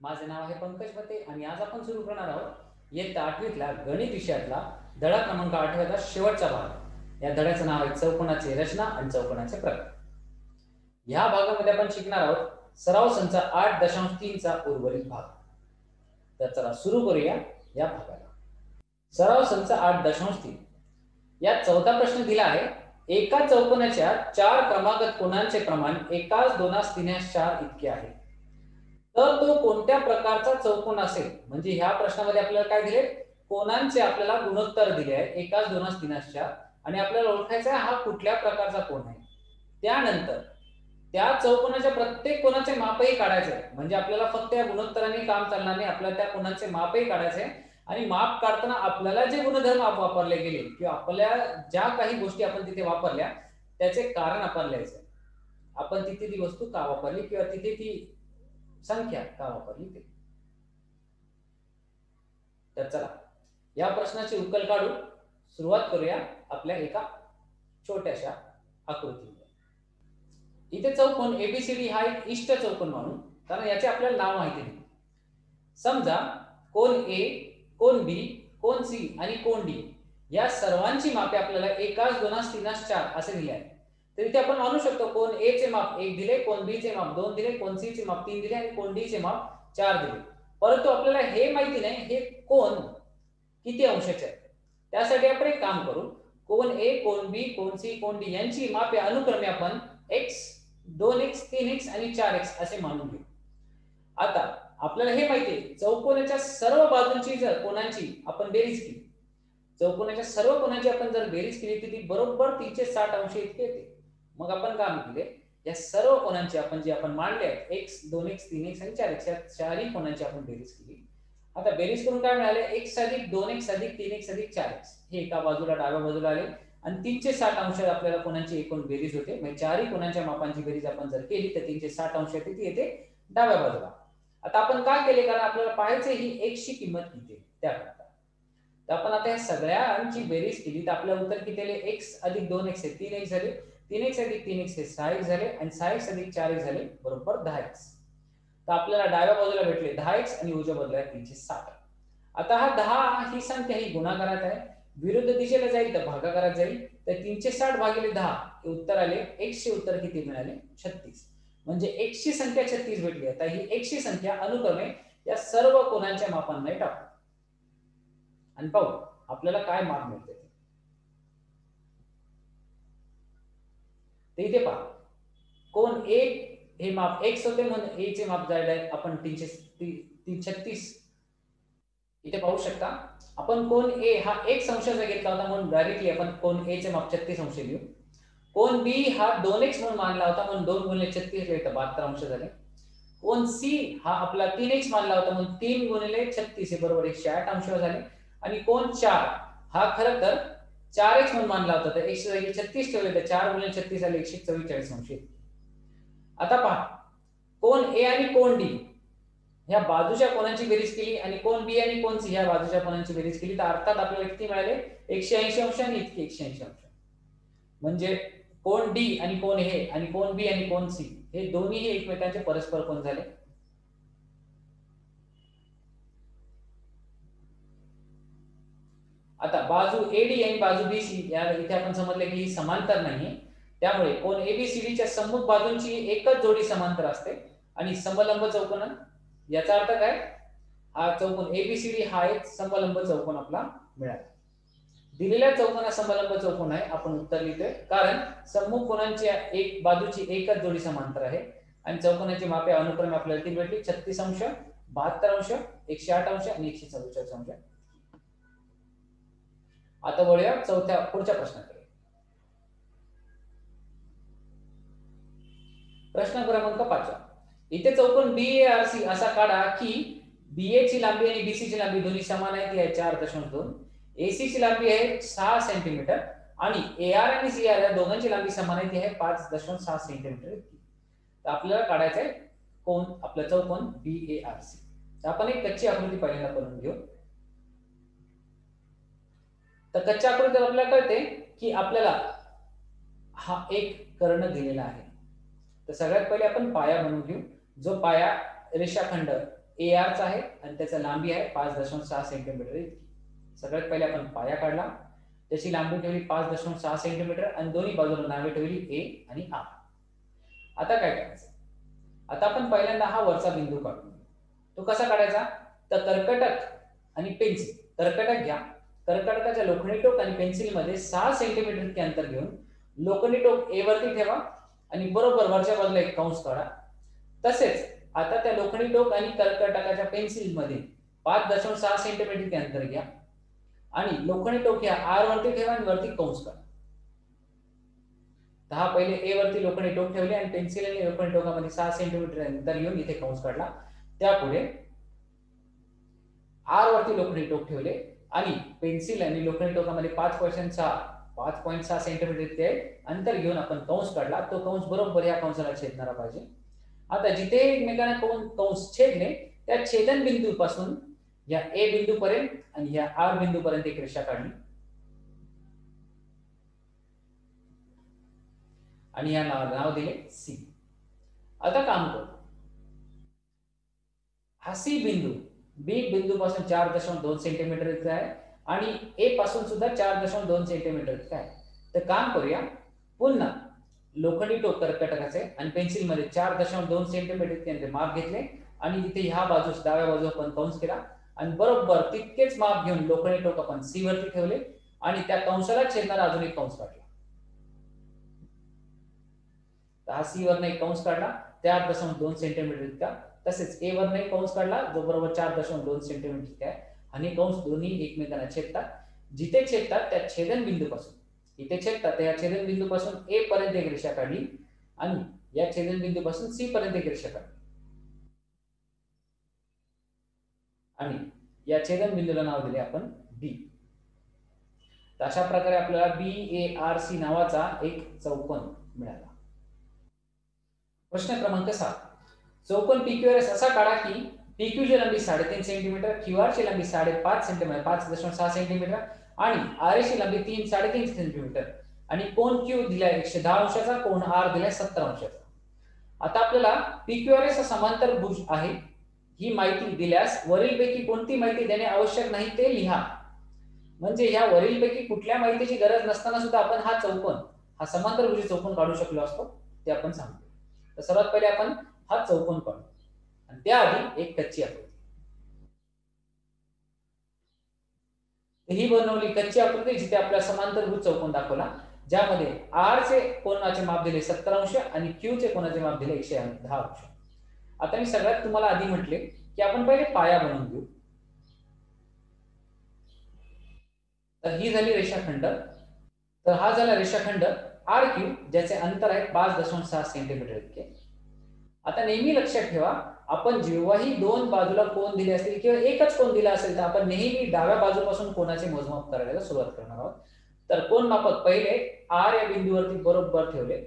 माझे नाव आहे पंकज मते आणि आज आपण सुरू करणार आहोत इयत्ता 8वीतला गणित विषयातला धडा क्रमांक 8चा शेवटचा भाग। या धड्याचं नाव आहे चौकोनाची रचना आणि चौकोनाचे प्रकार। या भागामध्ये आपण शिकणार आहोत सराव संच 8.3 चा उर्वरित भाग। तर चला सुरू करूया या भागाला। सराव संच 8.3 यात चौथा प्रश्न दिला आहे, एका चौकोनाच्या 4 क्रमागत कोनांचे प्रमाण एकास दोनास तिन्यास 4 इतके आहे, तर तो कोणत्या प्रकारचा चौकोन असेल। म्हणजे ह्या प्रश्नामध्ये आपल्याला काय दिले, कोनांचे आपल्याला गुणोत्तर दिले आहे एकास दोनास तिन्यास 4 आणि आपल्याला ओळखायचा हा कुठल्या प्रकारचा कोन आहे। त्यानंतर त्या चौकोनाच्या प्रत्येक कोनाचे मापही काढायचे आहे। म्हणजे आपल्याला फक्त या गुणोत्तराने काम चालणार नाही, आपल्याला त्या कोनाचे मापही काढायचे आणि माप काढताना आपल्याला जे गुणधर्म वापरले गेले किंवा आपल्या ज्या काही गोष्टी आपण तिथे वापरल्या त्याचे कारण आपण लिहायचे। आपण तिथे ती वस्तू का वापरली किंवा तिथे ती संख्या का वापरली ते। तर चला या प्रश्नाची उकल काढू सुरुवात करूया आपल्या एका छोट्याशा आकृतीने। इथे चौकोन एबीसीडी हा एक इष्ट चौकोन मानू, कारण याचे आपल्याला नाव माहिती नाही। समजा कोन ए, कोन बी, कोन सी आणि कोन डी या सर्वांची मापे आपल्याला एकास दोनास तिनास 4 असे दिले आहे। तर इथे आपण मानू शकतो कोन ए चे माप 1 दिले, कोन बी चे माप 2 दिले, कोन सी चे माप 3 दिले आणि कोन डी चे माप 4 दिले। परंतु आपल्याला हे माहिती नाही हे कोन किती अंशाचे आहेत। त्यासाठी आपण एक काम करू, कोन ए, कोन बी, कोन सी, कोन डी यांची मापे अनुक्रमे आपण x, 2x, 3x आणि 4x असे मानून घेऊ। आता आपल्याला हे माहिती आहे चौकोनाच्या सर्व बाजूंची जर कोनांची आपण बेरीज केली, चौकोनाच्या सर्व कोनांची आपण जर बेरीज केली तर ती बरोबर 360 अंश इतके येते। मग आपण काम केले या सर्व कोनांची आपण जे आपण मांडले आहेत x, 2x, 3x आणि 4x या चारही कोनांची आपण बेरीज केली। आता बेरीज करून काय मिळाले, x + 2x + 3x + 4x हे एका बाजूला डाव्या बाजूला आले आणि 360 अंश आपल्याला कोनांची एकूण बेरीज होते। म्हणजे चारही कोनांच्या मापांची बेरीज आपण जर केली तर 360 अंश येते, ती येते डाव्या बाजूला। आता आपण काय केले, कारण आपल्याला पाहायचे ही x ची किंमत किती आहे त्याकरता। तर आपण आता या सगळ्यांची बेरीज केली तर आपल्याला उत्तर किती आले, x + 2x हे 3x झाले, 3x + 3x हे 6x झाले आणि 6x + 4x झाले बरोबर 10x। तर आपल्याला डाव्या बाजूला भेटले 10x आणि उजव्या बाजूला 360। आता हा 10 ही संख्या ही गुणाकारात आहे, विरुद्ध दिशेला जाईल तर भागाकारात जाईल। तर 360 भागिले 10 हे उत्तर आले, x चे उत्तर किती मिळाले 36। म्हणजे x ची संख्या 36 भेटली। आता ही x ची संख्या अनुक्रमे या सर्व कोनांच्या मापांमध्ये टाकू आणि पाहू आपल्याला काय माप मिळते। ते इथे पहा, कोन ए हे माप x होते म्हणून a चे माप जायला आपण 336 इथे पाहू शकता। आपण कोन ए हा x अंशाचा घेतला होता म्हणून डायरेक्टली आपण कोन ए चे माप 36 अंश लिहू। कोन बी हा 2x म्हणून मानला होता म्हणून 2 × 36 लिहिलं तर 72 अंश झाले। कोन सी हा आपला 3x मानला होता म्हणून 3 × 36 हे बरोबर 108 अंश झाले। आणि कोन 4 हा खरं तर 4x म्हणून मानला होता तर x च्या जागी 36 ठेवले तर 4 × 36 झाले 144 अंश। आता पहा कोन ए आणि कोन डी ह्या बाजूच्या कोनांची बेरीज केली आणि कोन बी आणि कोन सी ह्या बाजूच्या कोनांची बेरीज केली तर अर्थात आपल्याला किती मिळाले, 180 अंश आणि इतके 180 अंश। म्हणजे कोन डी आणि कोन ए आणि कोन बी आणि कोन सी हे दोन्ही एकमेकांचे परस्पर कोन झाले। आता बाजू एडी आणि बाजू बीसी या इथे आपण समजले की ही समांतर नाहीये, त्यामुळे कोन एबीसीडी च्या सम्मुख बाजूंची एकच जोडी समांतर असते आणि समलंब चौकोन। याचा अर्थ काय, हा चौकोन एबीसीडी हा एक समलंब चौकोन आपला मिळाला। दिलेल्या चौकोना समलंब चौकोन आहे आपण उत्तर लिहितोय, कारण सम्मुख कोनांची एक बाजूची एकच जोडी समांतर आहे आणि चौकोनाची मापे अनुक्रमे आपल्याला ती भेटली 36 अंश, 72 अंश, 108 अंश आणि 144 अंश। आता वळूया पुढच्या प्रश्नाकडे। प्रश्न क्रमांक 5 इथे चौकोन बीएआरसी असा काढा की बीए ची लांबी आणि बीसी ची लांबी दोन्ही समान आहे, ती आहे 4.2। एसी ची लांबी आहे 6 सेंटीमीटर आणि एआर आणि सीआर या दोघांची लांबी समान आहे, ती आहे 5.6 सेंटीमीटर इतकी। तर आपल्याला काढायचं आहे कोण आपला चौकोन बीएआरसी। तर आपण एक कच्ची आकृती पहिल्यांदा करून घेऊ। तर कच्च्या आकृतीत आपल्याला कळते की आपल्याला हा एक कर्ण दिलेला आहे। तर सगळ्यात पहिले आपण पाया बनवून घेऊ, जो पाया रेषाखंड AR चा आहे आणि त्याचा लांबी आहे 5.6 सेंटीमीटर इतकी. सगळ्यात पहिले आपण पाया काढला, त्याची लांबी ठेवली 5.6 सेंटीमीटर आणि दोन्ही बाजूला नावे ठेवली A आणि R. आता काय करायचं, आता आपण पहिल्यांदा हा वरचा बिंदू काढू. तो कसा काढायचा, तर कर्कटक आणि पेन्सिल, कर्कटक घ्या, कर्कटकाच्या लोखंडी टोक आणि पेन्सिल मध्ये 6 सेंटीमीटर इतके अंतर घेऊन लोखंडी टोक A वरती ठेवा आणि बरोबर वरच्या बाजूला एक कंस काढा. तसेच आता त्या लोखंडी टोक आणि कर्कटकाच्या पेन्सिल मध्ये 5.6 सेंटीमीटर इतके अंतर घ्या आणि लोखंडी टोक या R वरती ठेवा आणि वरती कंस काढा. तर हा पहिले A वरती लोखंडी टोक ठेवले आणि पेन्सिल आणि लोखंडी टोकामध्ये 6 सेंटीमीटर अंतर घेऊन इथे कंस काढला. त्यापुढे R वरती लोखंडी टोक ठेवले आणि पेन्सिल आणि लोखंडी टोकामध्ये 5.6 सेंटीमीटर इतके अंतर घेऊन आपण कंस काढला. तो कंस बरोबर या कंसाला छेदणारा पाहिजे. आता जिथे एकमेकांना कंस छेदले त्या छेदन बिंदूपासून या A बिंदू पर्यंत आणि या R बिंदू पर्यंत एक रेषा काढली आणि या नाव दिले C. आता काम करू, हा C बिंदू B बिंदू पासून 4.2 सेंटीमीटर इतका आहे आणि A पासून सुद्धा 4.2 सेंटीमीटर इतका आहे. तर काम करूया, पुन्हा लोखंडी टोक कर्कटकाचे आणि पेन्सिल मध्ये 4.2 सेंटीमीटर इतके माप घेतले आणि इथे ह्या बाजूस डाव्या बाजूला आपण कंस केला आणि बरोबर तितकेच माप घेऊन लोखंडी टोक आपण C वरती ठेवले आणि त्या कंसाला छेदणारा अजून एक कंस काढला. तर हा C वरनं एक कंस काढला 4.2 सेंटीमीटर इतका. तसेच A वरनं एक कंस काढला जो बरोबर 4.2 सेंटीमीटर इतका आहे आणि कंस दोन्ही एकमेकांना छेदतात. जिथे छेदतात त्या छेदन बिंदूपासून इथे छेदतात त्या छेदन बिंदूपासून A पर्यंत एक रेषा काढली आणि या छेदन बिंदूपासून C पर्यंत एक रेषा काढली आणि या छेदन बिंदूला नाव दिले आपण B. तर अशा प्रकारे आपल्याला BARC नावाचा एक चौकोन मिळाला. प्रश्न क्रमांक 7, चौकोन PQRS असा काढा की PQ ची लांबी 3.5 सेंटीमीटर, QR ची लांबी 5.5 सेंटीमीटर 5.6 सेंटीमीटर आणि RA ची लांबी 3.5 सेंटीमीटर आणि कोन Q दिलाय 110 अंशाचा, कोन R दिलाय 70 अंशाचा. आता आपल्याला PQRS हा समांतरभुज आहे ही माहिती दिल्यास वरीलपैकी कोणती माहिती देणे आवश्यक नाही ते लिहा. म्हणजे ह्या वरीलपैकी कुठल्या माहितीची गरज नसताना सुद्धा आपण हा चौकोन, हा समांतरभुज चौकोन काढू शकलो असतो ते आपण सांगतो. तर सर्वात पहिले आपण हा चौकोन काढू आणि त्याआधी एक कच्ची आकृती. ही बनवली कच्ची आकृती जिथे आपला समांतरभुज चौकोन दाखवला, ज्यामध्ये R चे कोनाचे माप दिले 70 अंश आणि Q चे कोनाचे माप दिले 110 अंश. आता मी सगळ्यात तुम्हाला आधी म्हटले की आपण पहिले पाया बनवून घेऊ. तर ही झाली रेषाखंड. तर हा झाला रेषाखंड RQ ज्याचे अंतर आहे 5.6 सेंटीमीटर इतके. आता नेहमी लक्षात ठेवा, आपण जेव्हाही दोन बाजूला कोन दिले असतील किंवा एकच कोन दिला असेल तर आपण नेहमी डाव्या बाजूपासून कोनाचे मोजमाप करायला सुरुवात करणार आहोत. तर कोन मापक पहिले R या बिंदूवरती बरोबर ठेवले,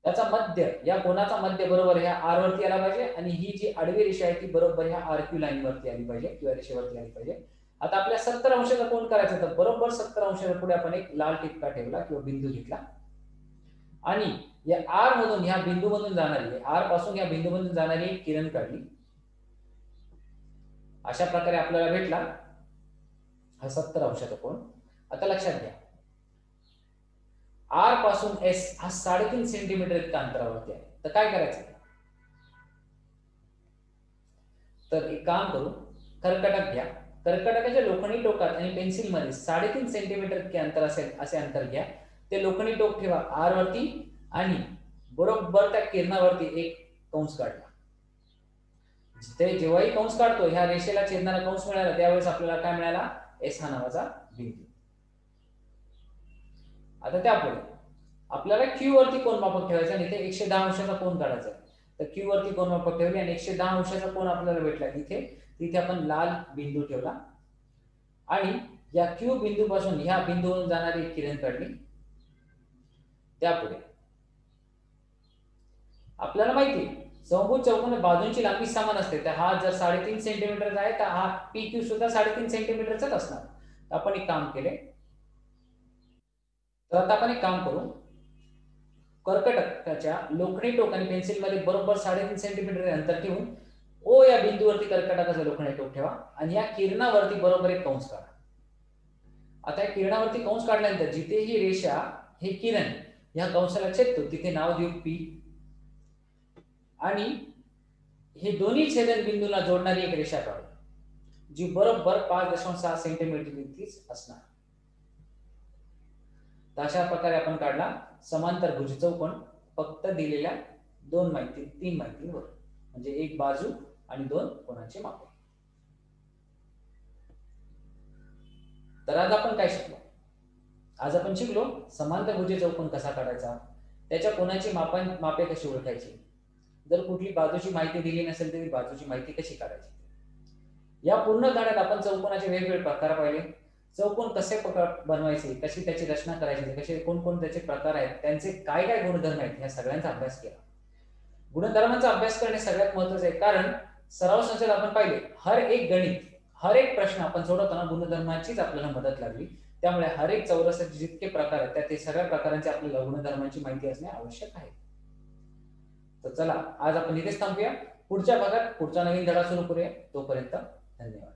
त्याचा मध्य या कोनाचा मध्य बरोबर ह्या R वरती आला पाहिजे आणि ही जी आडवी रेषा आहे ती बरोबर ह्या RQ लाईन वरती आली पाहिजे किंवा रेषेवरती आली पाहिजे. आता आपल्या 70 अंशाचा कोन करायचा तर बरोबर 70 अंशाच्या पुढे आपण एक लाल टिपका ठेवला किंवा बिंदू घेतला आणि या R मधून ह्या बिंदूमधून जाणारी, R पासून या बिंदूमधून जाणारी एक किरण काढली. अशा प्रकारे आपल्याला भेटला हा 70 अंशाचा कोन. आता लक्षात घ्या, R पासून S हा 3.5 सेंटीमीटर इतका अंतरावरती आहे. तर काय करायचं, तर एक काम करू, कर्कटक घ्या, कर्कटकाच्या लोखंडी टोकात आणि पेन्सिल मध्ये 3.5 सेंटीमीटर इतके अंतर असेल असे अंतर घ्या. ते लोखंडी टोक ठेवा R वरती आणि बरोबर त्या किरणावरती एक कंस काढला. ते जेव्हाही कंस काढतो ह्या रेषेला छेदणारा कंस मिळाला त्यावेळेस आपल्याला काय मिळाला, S हा नावाचा बिंदू. आता त्यापुढे आपल्याला Q वरती कोन मापक ठेवायचा आणि इथे 110 अंशाचा कोन काढायचा. तर Q वरती कोन मापक ठेवले आणि 110 अंशाचा कोन आपल्याला भेटला. तिथे आपण लाल बिंदू ठेवला आणि या Q बिंदू पासून ह्या बिंदूवरून जाणारी किरण काढली. त्यापुढे आपल्याला माहिती आहे समभुज चौकोन बाजूंची लांबी समान असते. तर हा जर 3.5 सेंटीमीटरचा आहे तर हा PQ सुद्धा 3.5 सेंटीमीटरचाच असणार. तर आपण एक काम केले, तर आता आपण एक काम करू, कर्कटकाच्या लोखंडी टोक आणि पेन्सिल मध्ये बरोबर 3.5 सेंटीमीटर अंतर ठेवून ओ या बिंदूवरती कर्कटाकाचा लोखंडी टोक ठेवा आणि या किरणावरती बरोबर एक कंस काढा. आता या किरणावरती कंस काढल्यानंतर जिथे ही रेषा हे किरण या कंसाला छेदतो तिथे नाव देऊ पी आणि हे दोन्ही छेदन बिंदूला जोडणारी एक रेषा काढू जी बरोबर 5.6 सेंटीमीटर इतकीच असणार. तर अशा प्रकारे आपण काढला समांतर भुज चौकोन फक्त दिलेल्या तीन माहितींवर, म्हणजे एक बाजू आणि दोन कोनाचे माप. तर आज आपण काय शिकलो? आज आपण शिकलो समांतर भुज चौकोन कसा काढायचा, त्याच्या कोनाची मापे कशी ओळखायची, जर कुठली बाजूची माहिती दिली नसेल तरी बाजूची माहिती कशी काढायची. या पूर्ण धड्यात आपण चौकोनाचे वेगवेगळे प्रकार पाहिले, चौकोन कसे बनवायचे, कशी त्याची रचना करायची, कसे कोण त्याचे प्रकार आहेत, त्यांचे काय काय गुणधर्म आहेत, या सगळ्यांचा अभ्यास केला. गुणधर्मांचा अभ्यास करणे सगळ्यात महत्त्वाचे आहे, कारण सराव संचात आपण पाहिले हर एक गणित, हर एक प्रश्न आपण सोडवताना गुणधर्मांचीच आपल्याला मदत लागली. त्यामुळे हर एक चौरसाचे जितके प्रकार आहेत त्या सगळ्या प्रकारांची आपल्याला गुणधर्मांची माहिती असणे आवश्यक आहे. तर चला आज आपण इथेच थांबूया. पुढच्या भागात पुढचा नवीन धडा सुरू करूया. तोपर्यंत धन्यवाद.